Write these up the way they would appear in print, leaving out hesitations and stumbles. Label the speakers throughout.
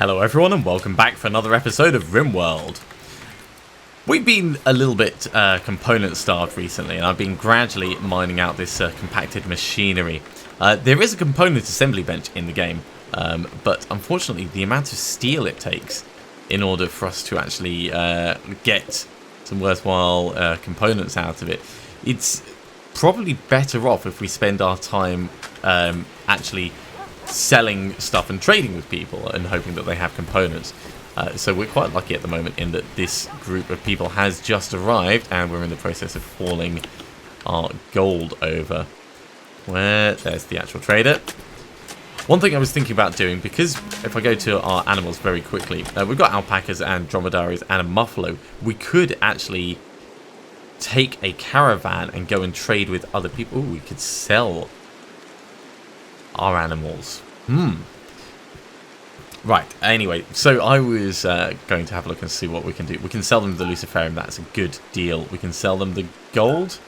Speaker 1: Hello everyone and welcome back for another episode of RimWorld. We've been a little bit component starved recently, and I've been gradually mining out this compacted machinery. There is a component assembly bench in the game, but unfortunately the amount of steel it takes in order for us to actually get some worthwhile components out of it, it's probably better off if we spend our time actually selling stuff and trading with people and hoping that they have components. So we're quite lucky at the moment in that this group of people has just arrived and we're in the process of hauling our gold over. There's the actual trader. One thing I was thinking about doing, because if I go to our animals very quickly, we've got alpacas and dromedaries and a muffalo. We could actually take a caravan and go and trade with other people. Ooh, we could sell our animals. Right, anyway, so I was going to have a look and see what we can do. We can sell them the Luciferium, that's a good deal. We can sell them the gold.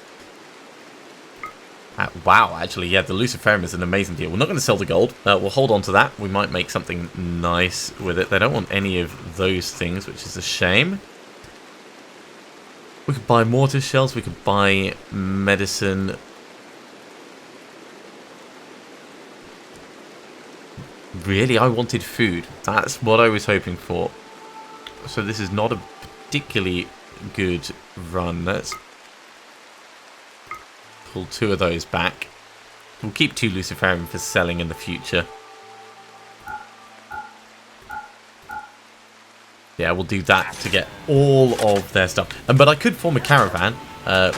Speaker 1: Wow, actually, yeah, the Luciferium is an amazing deal. We're not going to sell the gold. We'll hold on to that. We might make something nice with it. They don't want any of those things, which is a shame. We could buy mortar shells. We could buy medicine. Really, I wanted food. That's what I was hoping for. So this is not a particularly good run. Let's pull 2 of those back. We'll keep 2 Luciferium for selling in the future. Yeah, we'll do that to get all of their stuff. But I could form a caravan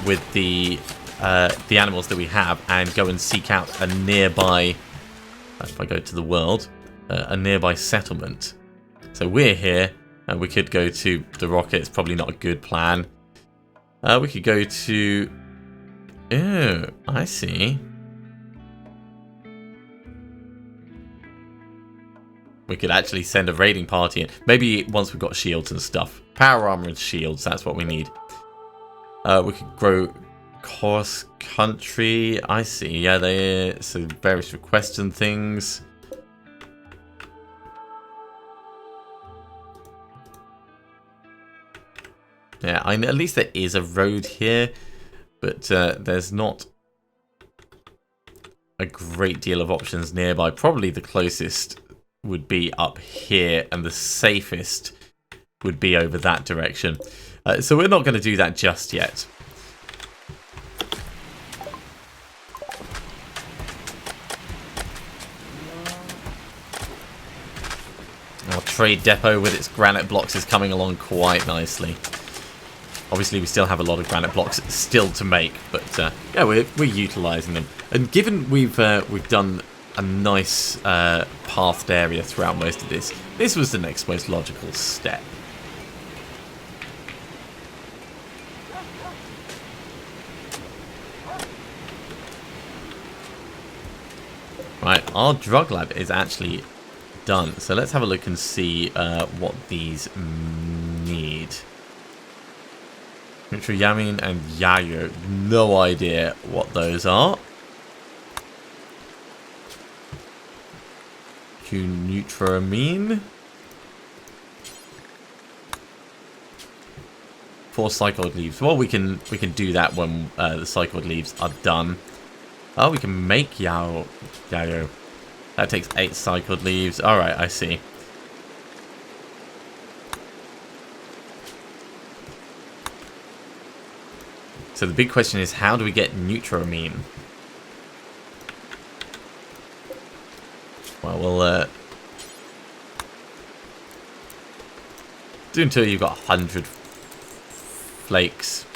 Speaker 1: with the animals that we have and go and seek out a nearby... If I go to the world, a nearby settlement. So we're here, and we could go to the rocket. It's probably not a good plan. We could go to... Oh, I see. We could actually send a raiding party in. Maybe once we've got shields and stuff. Power armor and shields, that's what we need. We could grow... Cross country, I see. Yeah, so various requests and things. Yeah, at least there is a road here, but there's not a great deal of options nearby. Probably the closest would be up here, and the safest would be over that direction. So we're not going to do that just yet. Our trade depot with its granite blocks is coming along quite nicely. Obviously, we still have a lot of granite blocks still to make, but yeah, we're utilising them. And given we've done a nice pathed area throughout most of this, this was the next most logical step. Right, our drug lab is actually done. So let's have a look and see what these need. Nutriamine and Yayo. No idea what those are. Nutriamine. 4 cycled leaves. Well, we can do that when the cycled leaves are done. Oh, we can make Yayo. That takes 8 cycled leaves. Alright, I see. So the big question is, how do we get Nutriamine? Well, we'll do until you've got 100 flakes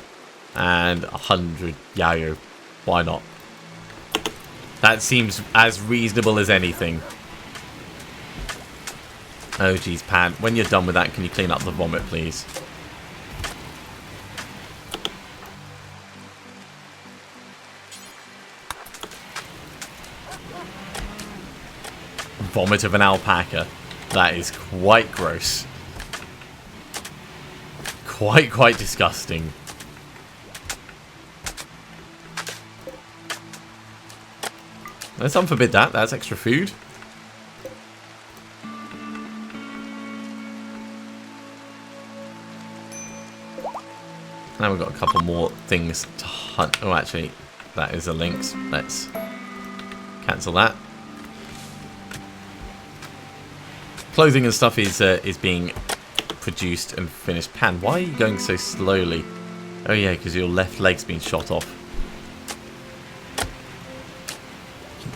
Speaker 1: and 100 Yayo. Why not? That seems as reasonable as anything. Oh, geez, Pan. When you're done with that, can you clean up the vomit, please? Vomit of an alpaca. That is quite gross. Quite disgusting. Let's unforbid that. That's extra food. Now we've got a couple more things to hunt. Oh, actually, that is a lynx. Let's cancel that. Clothing and stuff is being produced and finished. Pan, why are you going so slowly? Oh yeah, because your left leg's been shot off.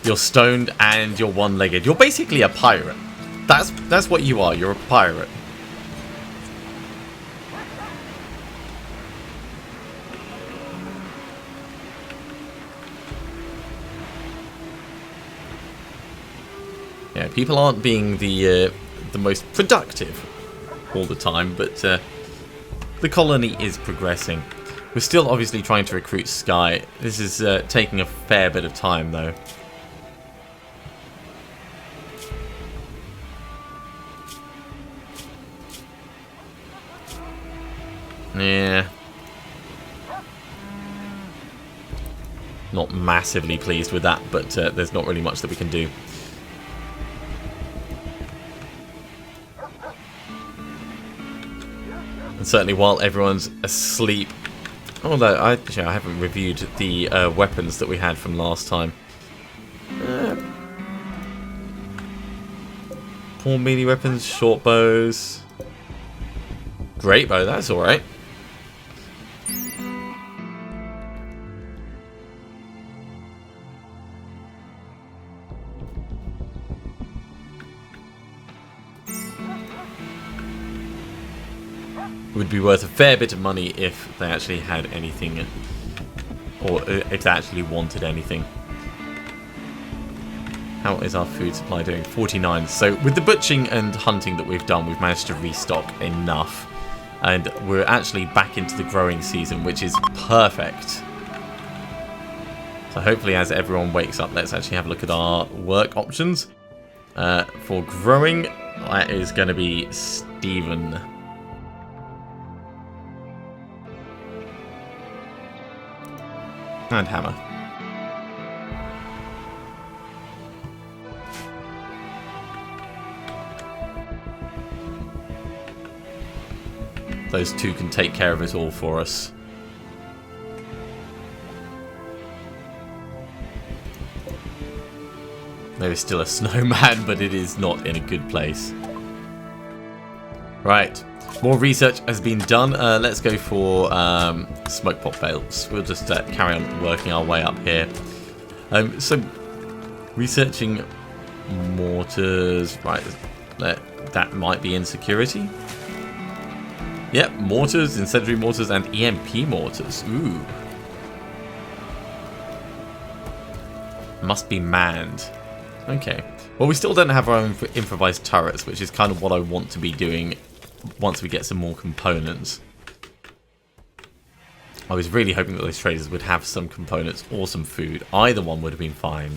Speaker 1: You're stoned and you're one-legged. You're basically a pirate. That's what you are. You're a pirate. Yeah, people aren't being the most productive all the time, but the colony is progressing. We're still obviously trying to recruit Sky. This is taking a fair bit of time, though. Yeah. Not massively pleased with that, but there's not really much that we can do. And certainly while everyone's asleep, although I haven't reviewed the weapons that we had from last time. Poor melee weapons, short bows, great bow, that's alright. Would be worth a fair bit of money if they actually had anything, or if they actually wanted anything. How is our food supply doing? 49. So with the butchering and hunting that we've done, we've managed to restock enough, and we're actually back into the growing season, which is perfect. So hopefully as everyone wakes up, let's actually have a look at our work options. For growing, that is going to be Stephen. And hammer. Those two can take care of it all for us. There is still a snowman, but it is not in a good place. Right. More research has been done. Let's go for smoke pop bales. We'll just carry on working our way up here. So, researching mortars. Right, that might be insecurity. Yep, mortars, incendiary mortars, and EMP mortars. Ooh. Must be manned. Okay. Well, we still don't have our own improvised turrets, which is kind of what I want to be doing once we get some more components. I was really hoping that those traders would have some components or some food. Either one would have been fine.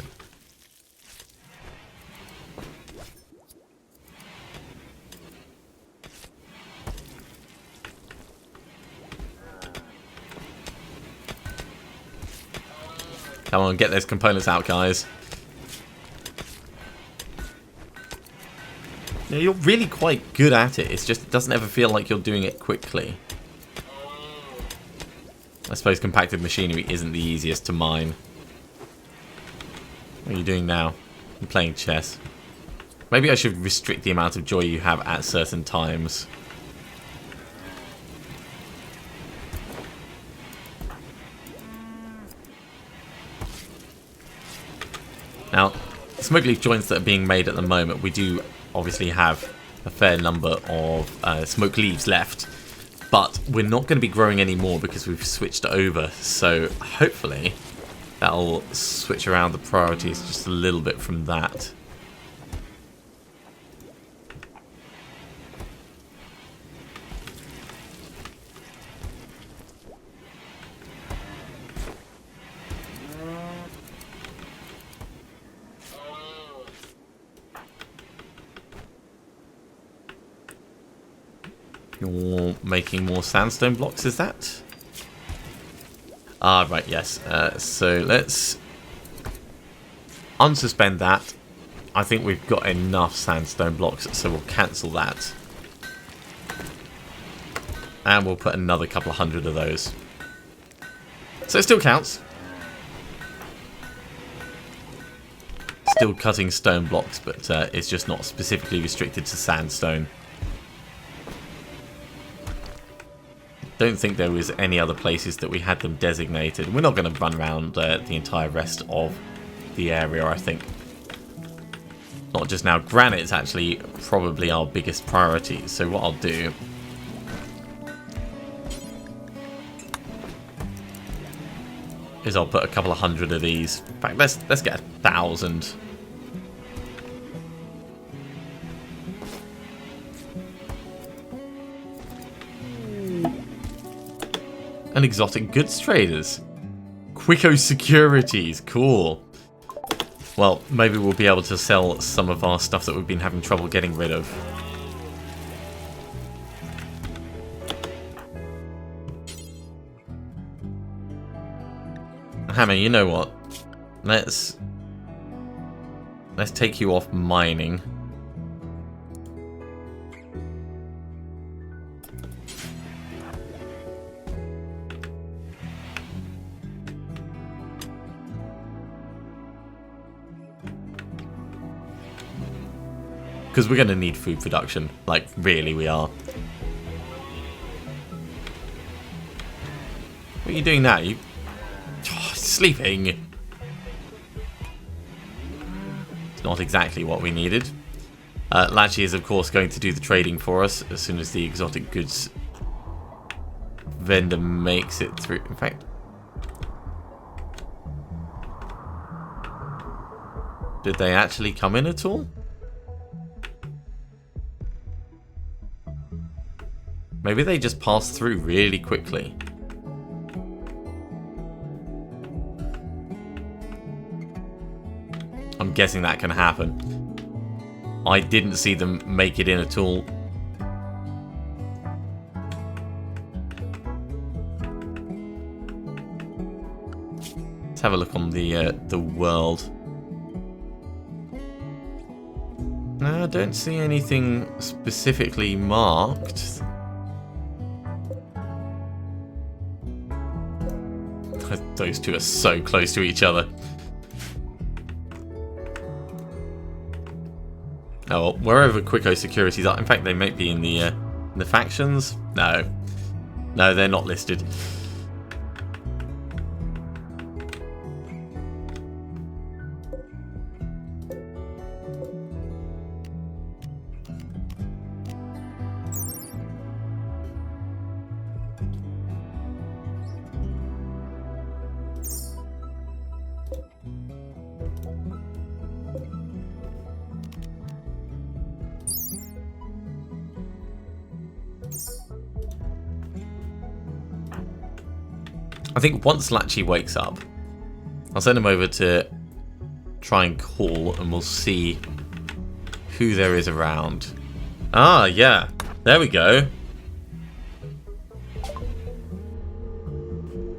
Speaker 1: Come on, get those components out, guys. Yeah, you're really quite good at it. It's just it doesn't ever feel like you're doing it quickly. I suppose compacted machinery isn't the easiest to mine. What are you doing now? You're playing chess. Maybe I should restrict the amount of joy you have at certain times. Now, smoke leaf joints that are being made at the moment, we do obviously have a fair number of smoke leaves left, but we're not going to be growing any more because we've switched over, so hopefully that'll switch around the priorities just a little bit from that. You're making more sandstone blocks, is that? Ah, right, yes. So let's unsuspend that. I think we've got enough sandstone blocks, so we'll cancel that. And we'll put another couple of hundred of those. So it still counts. Still cutting stone blocks, but it's just not specifically restricted to sandstone. Don't think there was any other places that we had them designated. We're not going to run around the entire rest of the area, I think. Not just now. Granite's actually probably our biggest priority. So what I'll do is I'll put a couple of hundred of these. In fact, let's get 1,000. And exotic goods traders. Quicko Securities, cool. Well, maybe we'll be able to sell some of our stuff that we've been having trouble getting rid of. Hammer, you know what? Let's take you off mining. Because we're going to need food production. Like, really, we are. What are you doing now? You sleeping. It's not exactly what we needed. Lachie is, of course, going to do the trading for us as soon as the exotic goods vendor makes it through. In fact, did they actually come in at all? Maybe they just passed through really quickly. I'm guessing that can happen. I didn't see them make it in at all. Let's have a look on the world. No, I don't see anything specifically marked. Those two are so close to each other. Oh, well, wherever Quicko Securities are. In fact, they might be in the factions. No, they're not listed. I think once Lachie wakes up, I'll send him over to try and call, and we'll see who there is around. Ah, yeah. There we go.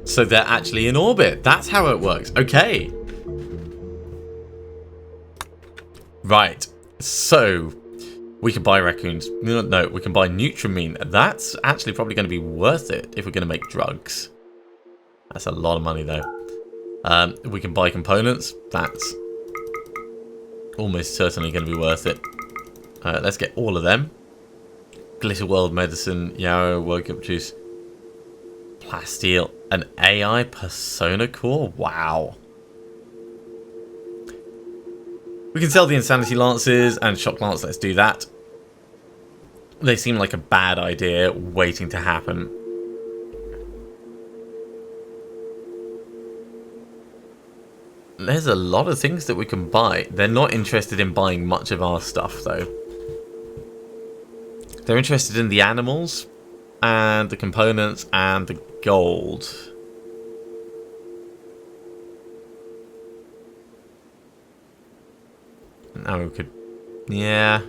Speaker 1: So they're actually in orbit. That's how it works. Okay. Right. So we can buy raccoons. No, we can buy Nutramine. That's actually probably going to be worth it if we're going to make drugs. That's a lot of money, though. We can buy components. That's almost certainly going to be worth it. Let's get all of them. Glitter World Medicine, Yarrow, Woke Up Juice, Plasteel, an AI Persona Core. Wow. We can sell the Insanity Lances and Shock Lance. Let's do that. They seem like a bad idea waiting to happen. There's a lot of things that we can buy. They're not interested in buying much of our stuff, though. They're interested in the animals and the components and the gold. Now we could... yeah.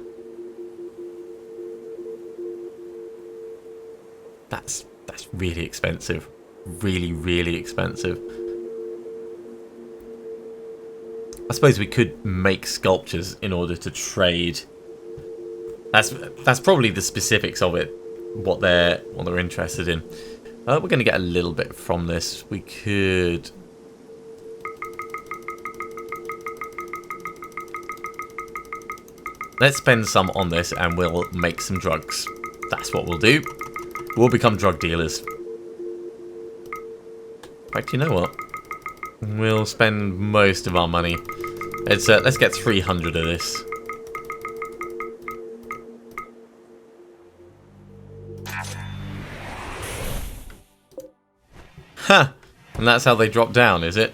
Speaker 1: That's really expensive. Really, really expensive. I suppose we could make sculptures in order to trade. That's probably the specifics of it, what they're interested in. We're going to get a little bit from this. We could... Let's spend some on this and we'll make some drugs. That's what we'll do. We'll become drug dealers. In fact, you know what? We'll spend most of our money. Let's get 300 of this. Ha! And that's how they drop down, is it?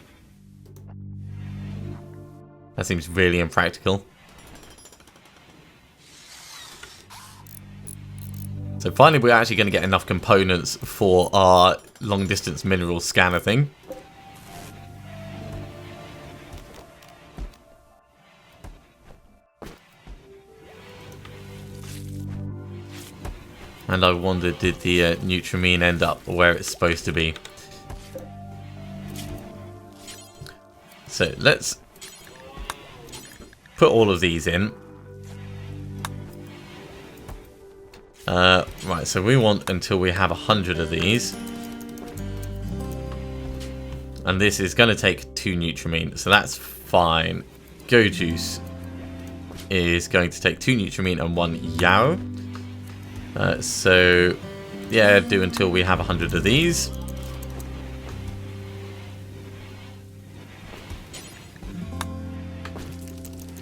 Speaker 1: That seems really impractical. So finally we're actually going to get enough components for our long distance mineral scanner thing. And I wonder, did the Nutramine end up where it's supposed to be? So let's put all of these in. Right, so we want until we have 100 of these. And this is going to take 2 Nutramine, so that's fine. Go Juice is going to take 2 Nutramine and 1 Yao. So, yeah, do until we have 100 of these.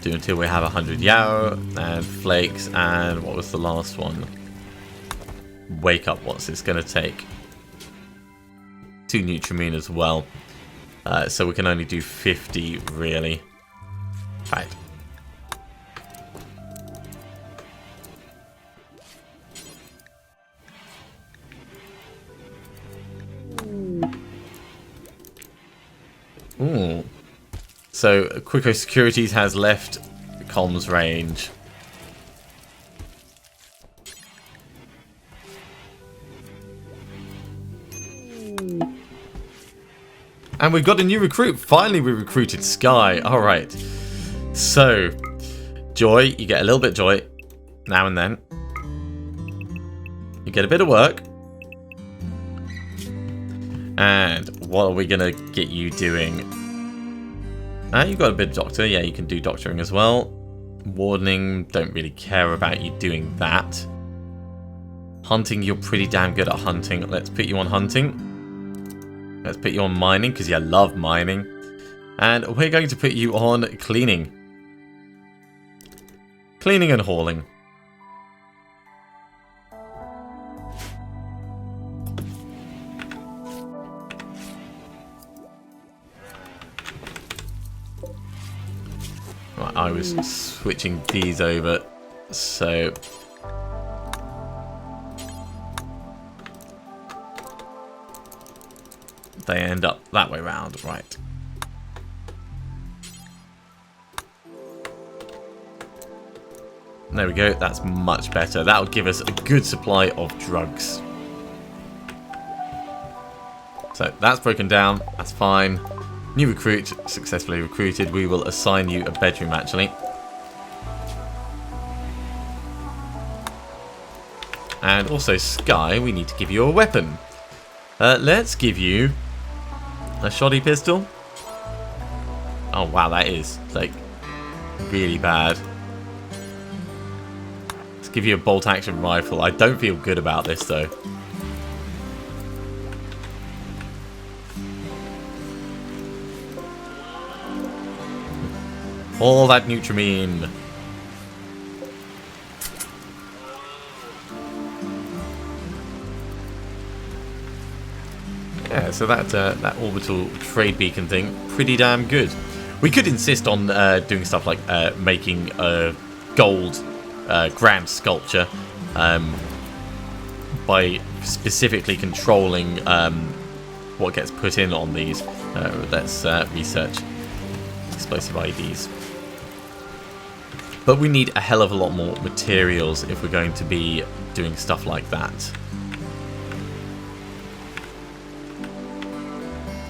Speaker 1: Do until we have 100 Yao and Flakes, and what was the last one? Wake Up. What's this going to take? 2 Nutramine as well. So we can only do 50, really. Right. Ooh. So, Quico Securities has left comms range. And we've got a new recruit. Finally, we recruited Sky. Alright. So, Joy. You get a little bit of Joy now and then. You get a bit of work. And what are we going to get you doing? You've got a bit of Doctor. Yeah, you can do doctoring as well. Wardening. Don't really care about you doing that. Hunting. You're pretty damn good at hunting. Let's put you on hunting. Let's put you on mining, because you love mining. And we're going to put you on cleaning. Cleaning and hauling. Right, I was switching these over, so... they end up that way round, right. There we go, that's much better. That'll give us a good supply of drugs. So that's broken down, that's fine. New recruit, successfully recruited. We will assign you a bedroom, actually. And also, Sky, we need to give you a weapon. Let's give you a shoddy pistol. Oh wow, that is like really bad. Let's give you a bolt action rifle. I don't feel good about this though. All that Nutramine. Yeah, so that orbital trade beacon thing, pretty damn good. We could insist on doing stuff like making a gold grand sculpture by specifically controlling what gets put in on these. Let's research explosive IEDs. But we need a hell of a lot more materials if we're going to be doing stuff like that.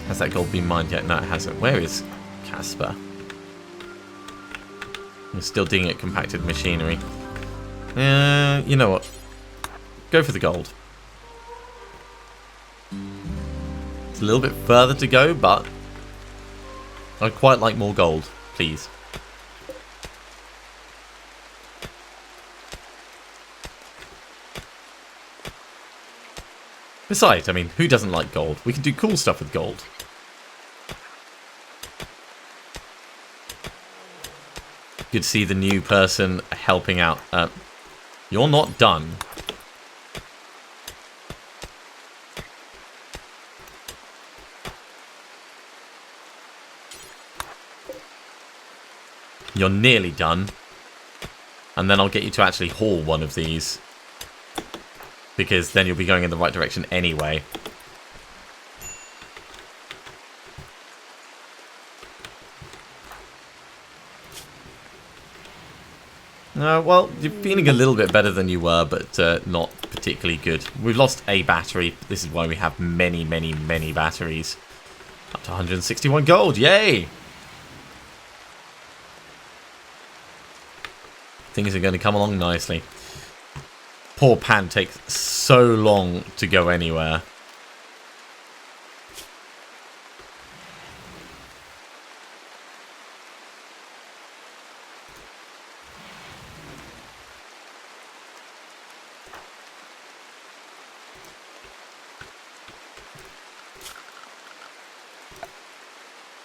Speaker 1: Has that gold been mined yet? No, it hasn't. Where is Casper? We're still digging at compacted machinery. You know what? Go for the gold. It's a little bit further to go, but I'd quite like more gold, please. Besides, I mean, who doesn't like gold? We can do cool stuff with gold. Good to see the new person helping out. You're not done. You're nearly done. And then I'll get you to actually haul one of these. Because then you'll be going in the right direction anyway. Well, you're feeling a little bit better than you were, but not particularly good. We've lost a battery. This is why we have many, many, many batteries. Up to 161 gold. Yay! Things are going to come along nicely. Poor Pan takes so long to go anywhere.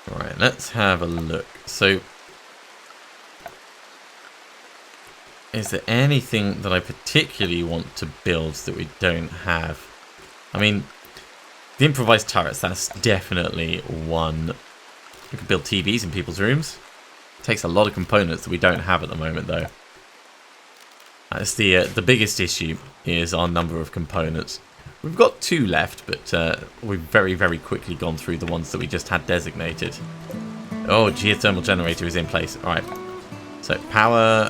Speaker 1: Alright, let's have a look. So, is there anything that I particularly want to build that we don't have? I mean, the improvised turrets, that's definitely one. We could build TVs in people's rooms. It takes a lot of components that we don't have at the moment, though. That's the biggest issue, is our number of components. We've got 2 left, but we've very, very quickly gone through the ones that we just had designated. Oh, geothermal generator is in place. Alright. So, power.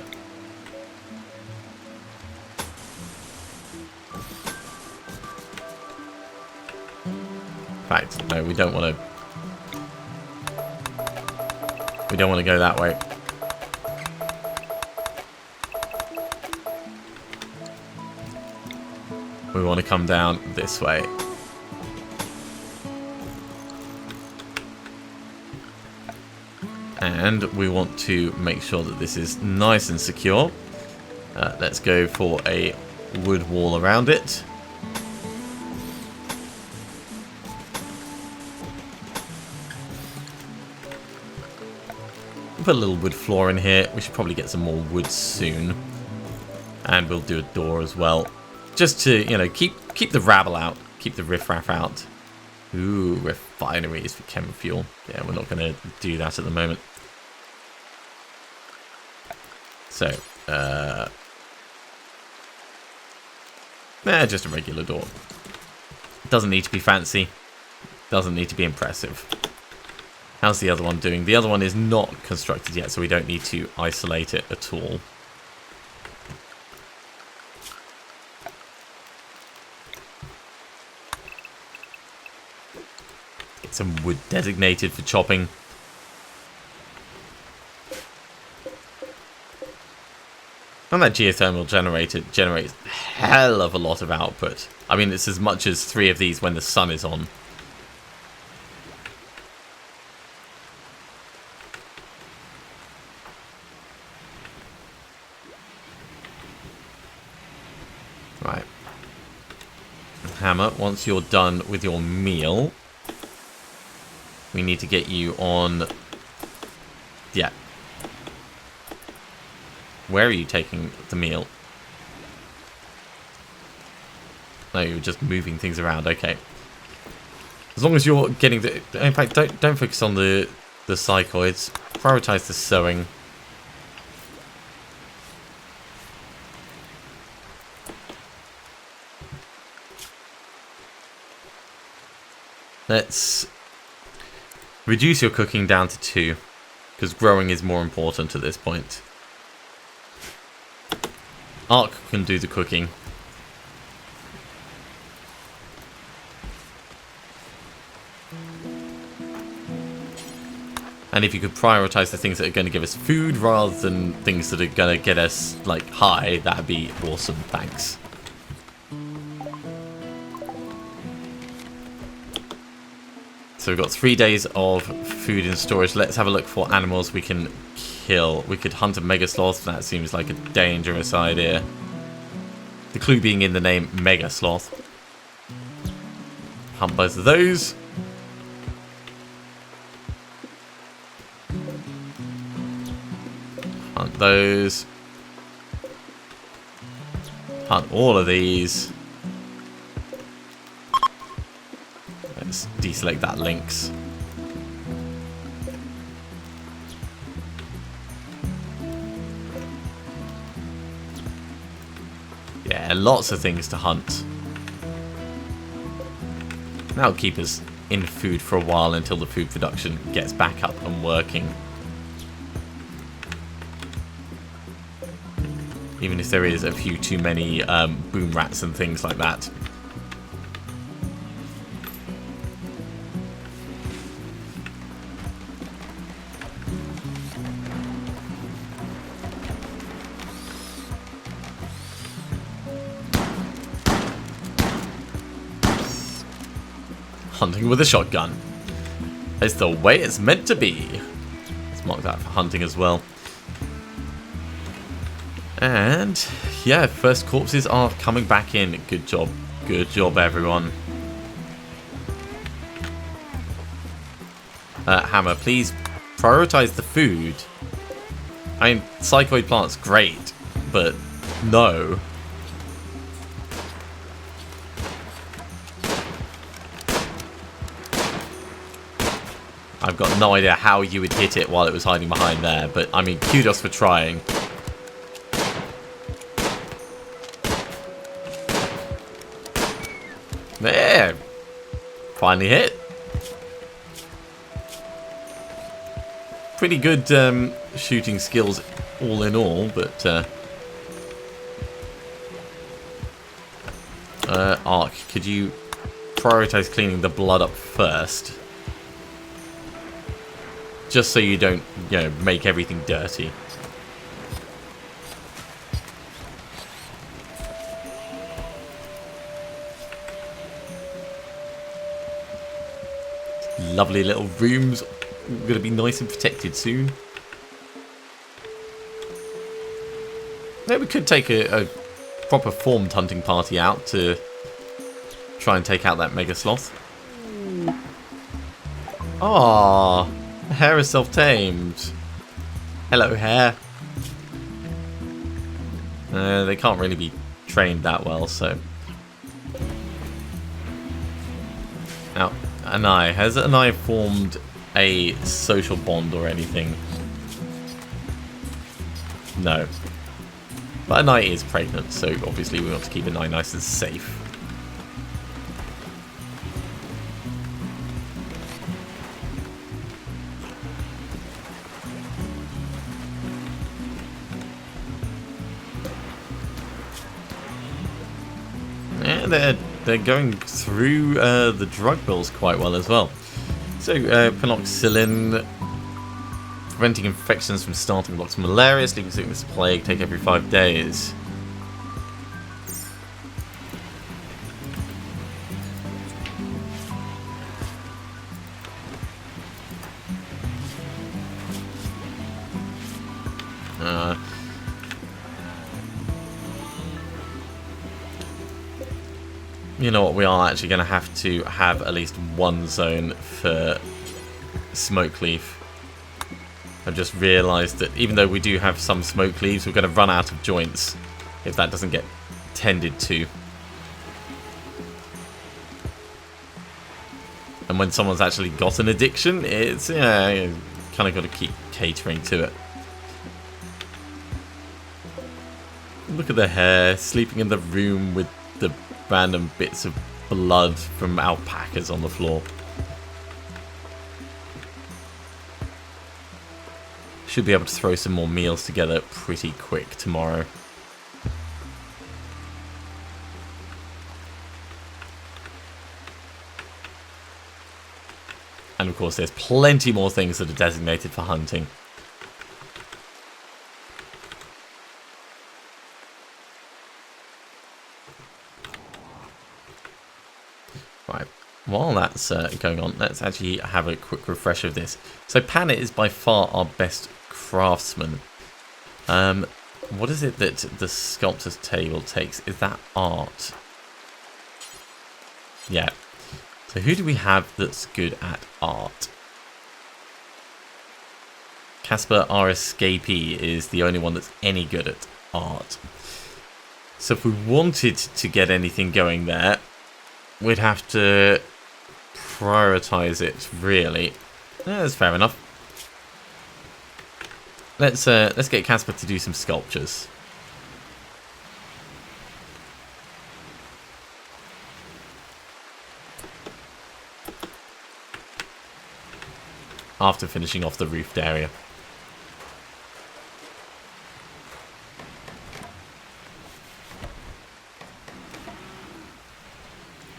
Speaker 1: In fact, no, we don't want to. We don't want to go that way. We want to come down this way. And we want to make sure that this is nice and secure. Let's go for a wood wall around it. Put a little wood floor in here. We should probably get some more wood soon. And we'll do a door as well. Just to, you know, keep the rabble out. Keep the riffraff out. Ooh, refineries for chem fuel. Yeah, we're not going to do that at the moment. So, just a regular door. Doesn't need to be fancy. Doesn't need to be impressive. How's the other one doing? The other one is not constructed yet, so we don't need to isolate it at all. Get some wood designated for chopping. And that geothermal generator generates a hell of a lot of output. I mean, it's as much as 3 of these when the sun is on. Right. Hammer, once you're done with your meal, we need to get you on... Yeah. Where are you taking the meal? No, you're just moving things around. Okay. As long as you're getting the... In fact, don't focus on the cycloids. Prioritize the sewing. Let's reduce your cooking down to 2, because growing is more important at this point. Ark can do the cooking. And if you could prioritize the things that are going to give us food rather than things that are going to get us, like, high, that'd be awesome. Thanks. So we've got 3 days of food in storage. Let's have a look for animals we can kill. We could hunt a mega sloth. That seems like a dangerous idea. The clue being in the name mega sloth. Hunt both of those. Hunt those. Hunt all of these. Let's deselect that lynx. Yeah, lots of things to hunt. That'll keep us in food for a while until the food production gets back up and working. Even if there is a few too many boom rats and things like that. Hunting with a shotgun. It's the way it's meant to be. Let's mark that for hunting as well. And yeah, first corpses are coming back in. Good job. Good job, everyone. Hammer, please prioritize the food. I mean, psychoid plants, great, but no. I've got no idea how you would hit it while it was hiding behind there, but I mean, kudos for trying. There! Finally hit. Pretty good shooting skills all in all, but Ark, could you prioritize cleaning the blood up first? Just so you don't, you know, make everything dirty. Lovely little rooms. Going to be nice and protected soon. Yeah, we could take a proper formed hunting party out to try and take out that mega sloth. Ah, the hare is self-tamed. Hello, hare. They can't really be trained that well, so. Now, Anai, has Anai formed a social bond or anything? No. But Anai is pregnant, so obviously we want to keep Anai nice and safe. Yeah, they're going through the drug bills quite well as well. So, penicillin, preventing infections from starting blocks, malaria, sleeping sickness, plague, take every 5 days. You know what, we are actually going to have at least one zone for smoke leaf. I've just realised that even though we do have some smoke leaves, we're going to run out of joints if that doesn't get tended to. And when someone's actually got an addiction, it's, yeah, you kind of got to keep catering to it. Look at the hair, sleeping in the room with the random bits of blood from alpacas on the floor. Should be able to throw some more meals together pretty quick tomorrow. And of course there's plenty more things that are designated for hunting. Right, while that's going on, let's actually have a quick refresh of this. So Planet is by far our best craftsman. What is it that the sculptor's table takes? Is that art? Yeah. So who do we have that's good at art? Casper, our escapee, is the only one that's any good at art. So if we wanted to get anything going there, we'd have to prioritize it, really. Yeah, that's fair enough. Let's get Casper to do some sculptures. After finishing off the roofed area.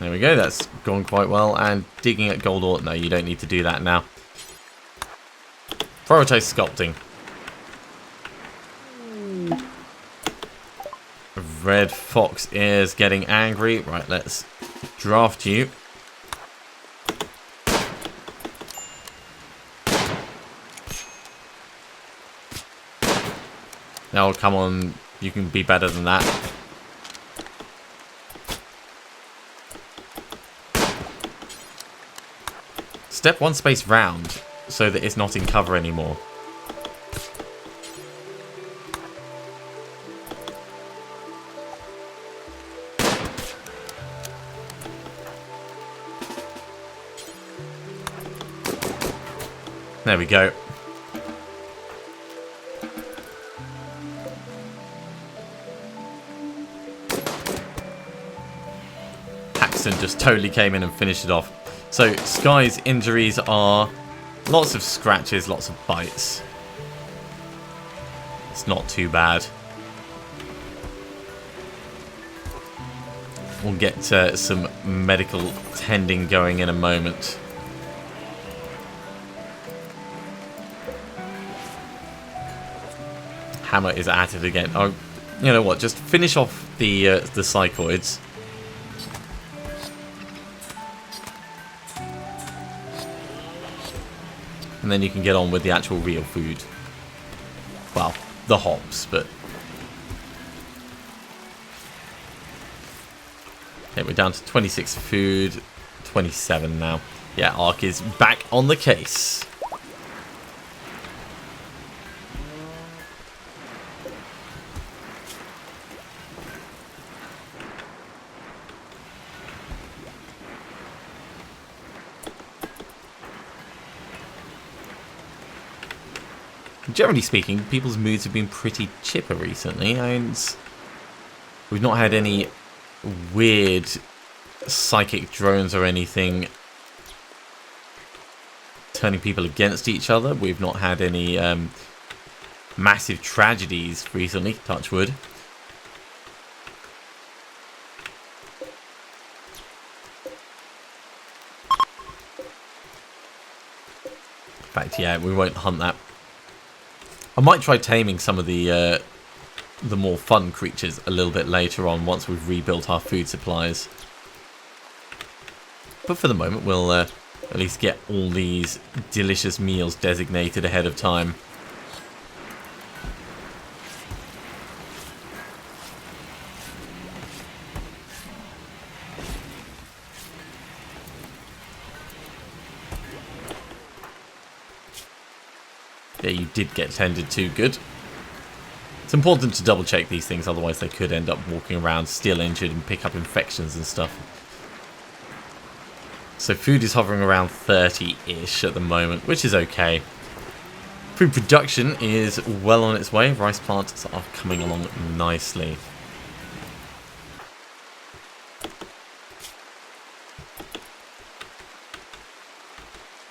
Speaker 1: There we go, that's gone quite well. And digging at gold ore, no, you don't need to do that now. Prioritize sculpting. Red Fox is getting angry. Right, let's draft you. Now, come on, you can be better than that. Step one space round so that it's not in cover anymore. There we go. Paxton just totally came in and finished it off. So Sky's injuries are lots of scratches, lots of bites. It's not too bad. We'll get some medical tending going in a moment. Hammer is at it again. Oh, you know what? Just finish off the psychoids. And then you can get on with the actual real food. Well, the hops, but... Okay, we're down to 26 food, 27 now. Yeah, Ark is back on the case. Generally speaking, people's moods have been pretty chipper recently, and we've not had any weird psychic drones or anything turning people against each other. We've not had any massive tragedies recently, touch wood. In fact, yeah, we won't hunt that. I might try taming some of the more fun creatures a little bit later on once we've rebuilt our food supplies. But for the moment, we'll at least get all these delicious meals designated ahead of time. Yeah, you did get tended to. Good. It's important to double check these things, otherwise they could end up walking around still injured and pick up infections and stuff. So food is hovering around 30-ish at the moment, which is okay. Food production is well on its way. Rice plants are coming along nicely.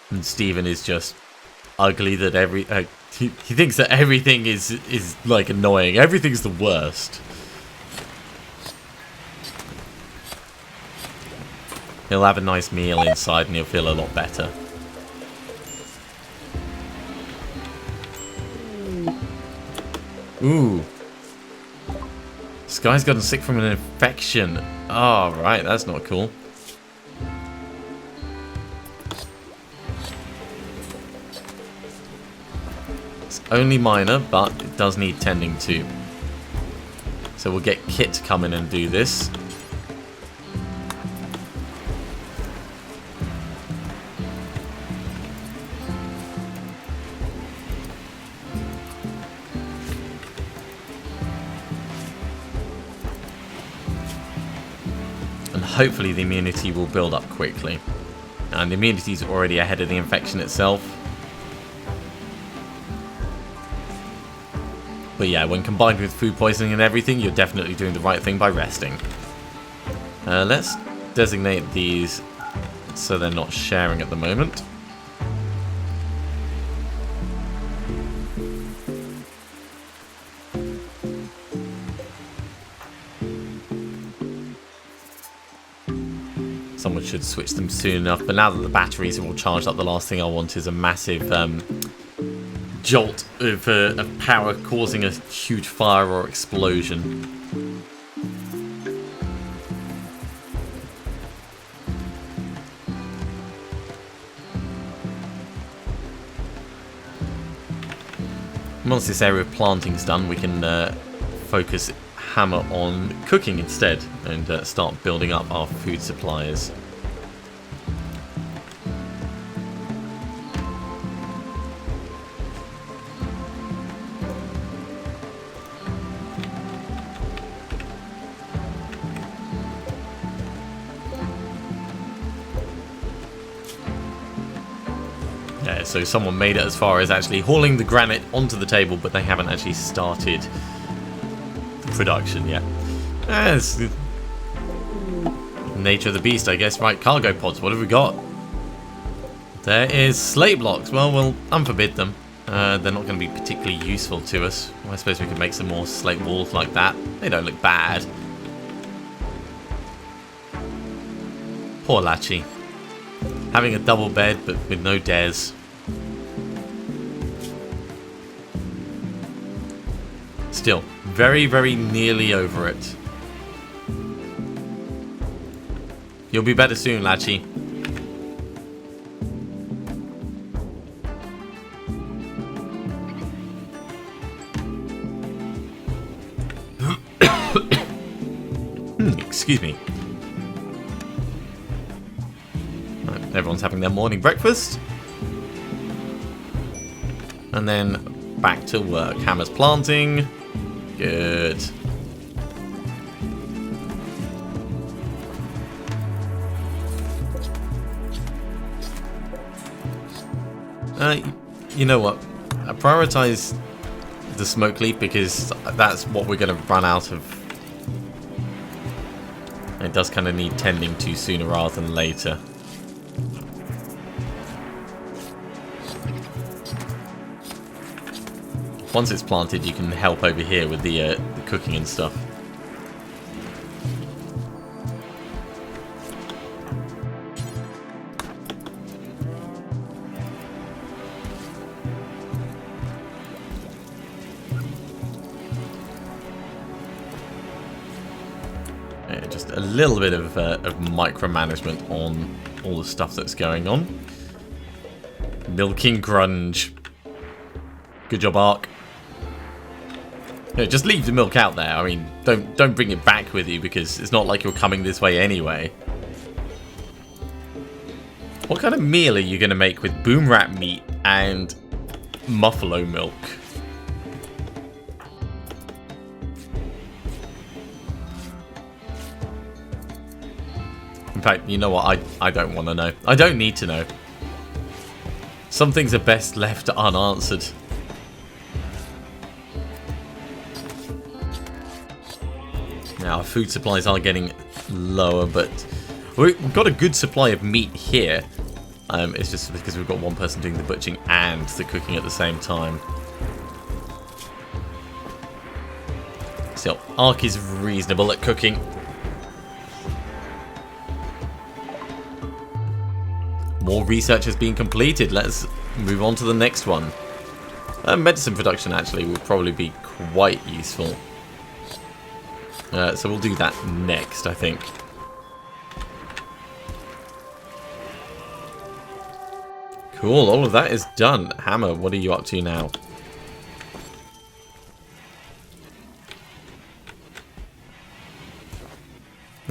Speaker 1: And Stephen is just ugly that he thinks that everything is like annoying. Everything's the worst. He'll have a nice meal inside and he'll feel a lot better. Ooh. This guy's gotten sick from an infection. Oh, right, that's not cool. It's only minor, but it does need tending to. So we'll get Kit to come in and do this. And hopefully the immunity will build up quickly. And the immunity is already ahead of the infection itself. But yeah, when combined with food poisoning and everything, you're definitely doing the right thing by resting. Let's designate these so they're not sharing at the moment. Someone should switch them soon enough, but now that the batteries are all charged up, the last thing I want is a massive jolt of power causing a huge fire or explosion. Once this area of planting's done, we can focus Hammer on cooking instead and start building up our food supplies. Yeah, so someone made it as far as actually hauling the granite onto the table, but they haven't actually started production yet. It's the nature of the beast, I guess. Right, cargo pods, what have we got? There is slate blocks. Well, we'll unforbid them. They're not going to be particularly useful to us. Well, I suppose we could make some more slate walls like that. They don't look bad. Poor Lachi. Having a double bed, but with no des. Still, very, very nearly over it. You'll be better soon, Lachi. Excuse me. Right, everyone's having their morning breakfast. And then back to work. Hammer's planting. Good. You know what? I prioritize the smoke leaf because that's what we're going to run out of. It does kind of need tending to sooner rather than later. Once it's planted, you can help over here with the cooking and stuff. Yeah, just a little bit of micromanagement on all the stuff that's going on. Milking grunge. Good job, Ark. Yeah, just leave the milk out there. I mean, don't bring it back with you because it's not like you're coming this way anyway. What kind of meal are you going to make with boom rat meat and muffalo milk? In fact, you know what? I don't want to know. I don't need to know. Some things are best left unanswered. Now, our food supplies are getting lower, but we've got a good supply of meat here. It's just because we've got one person doing the butchering and the cooking at the same time. Still, Ark is reasonable at cooking. More research has been completed. Let's move on to the next one. Medicine production actually will probably be quite useful. So we'll do that next, I think. Cool, all of that is done. Hammer, what are you up to now?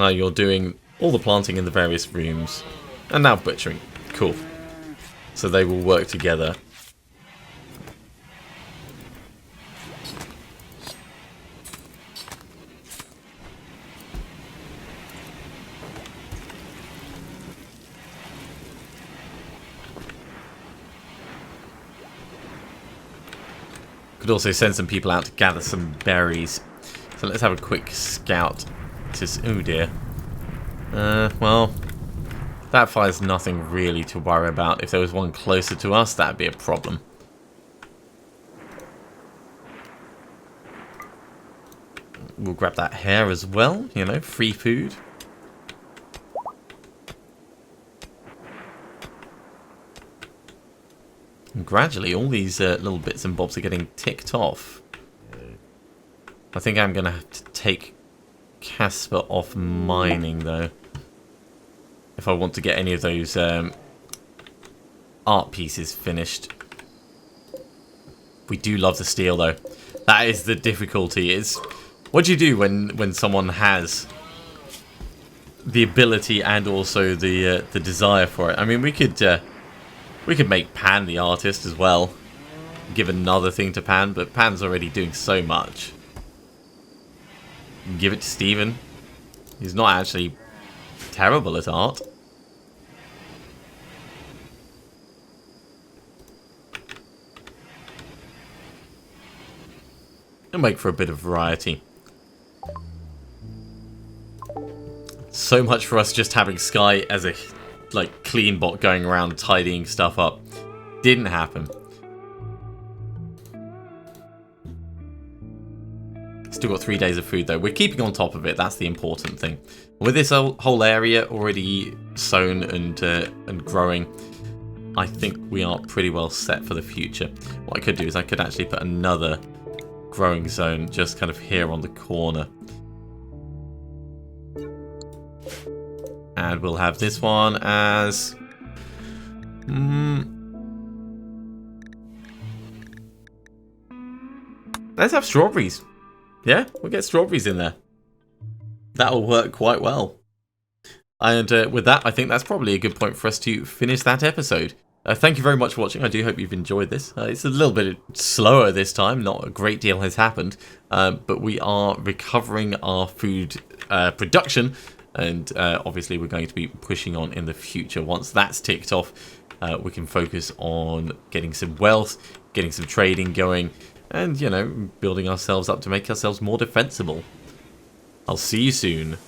Speaker 1: Now you're doing all the planting in the various rooms. And now butchering. Cool. So they will work together. Could also send some people out to gather some berries. So let's have a quick scout. Oh dear. Well, that fire's nothing really to worry about. If there was one closer to us, that'd be a problem. We'll grab that hair as well, you know, free food. And gradually, all these little bits and bobs are getting ticked off. I think I'm going to have to take Casper off mining, though. If I want to get any of those art pieces finished. We do love the steel, though. That is the difficulty. It's what do you do when someone has the ability and also the desire for it? I mean, we could make Pan the artist as well. Give another thing to Pan, but Pan's already doing so much. Give it to Steven. He's not actually terrible at art. It'll make for a bit of variety. So much for us just having Sky as a clean bot going around tidying stuff up. Didn't happen. Still got 3 days of food though. We're keeping on top of it. That's the important thing. With this whole area already sown and growing, I think we are pretty well set for the future. What I could do is I could actually put another growing zone just kind of here on the corner. And we'll have this one as... let's have strawberries. Yeah, we'll get strawberries in there. That'll work quite well. And with that, I think that's probably a good point for us to finish that episode. Thank you very much for watching. I do hope you've enjoyed this. It's a little bit slower this time. Not a great deal has happened. But we are recovering our food production. And obviously we're going to be pushing on in the future. Once that's ticked off, we can focus on getting some wealth, getting some trading going, and, you know, building ourselves up to make ourselves more defensible. I'll see you soon.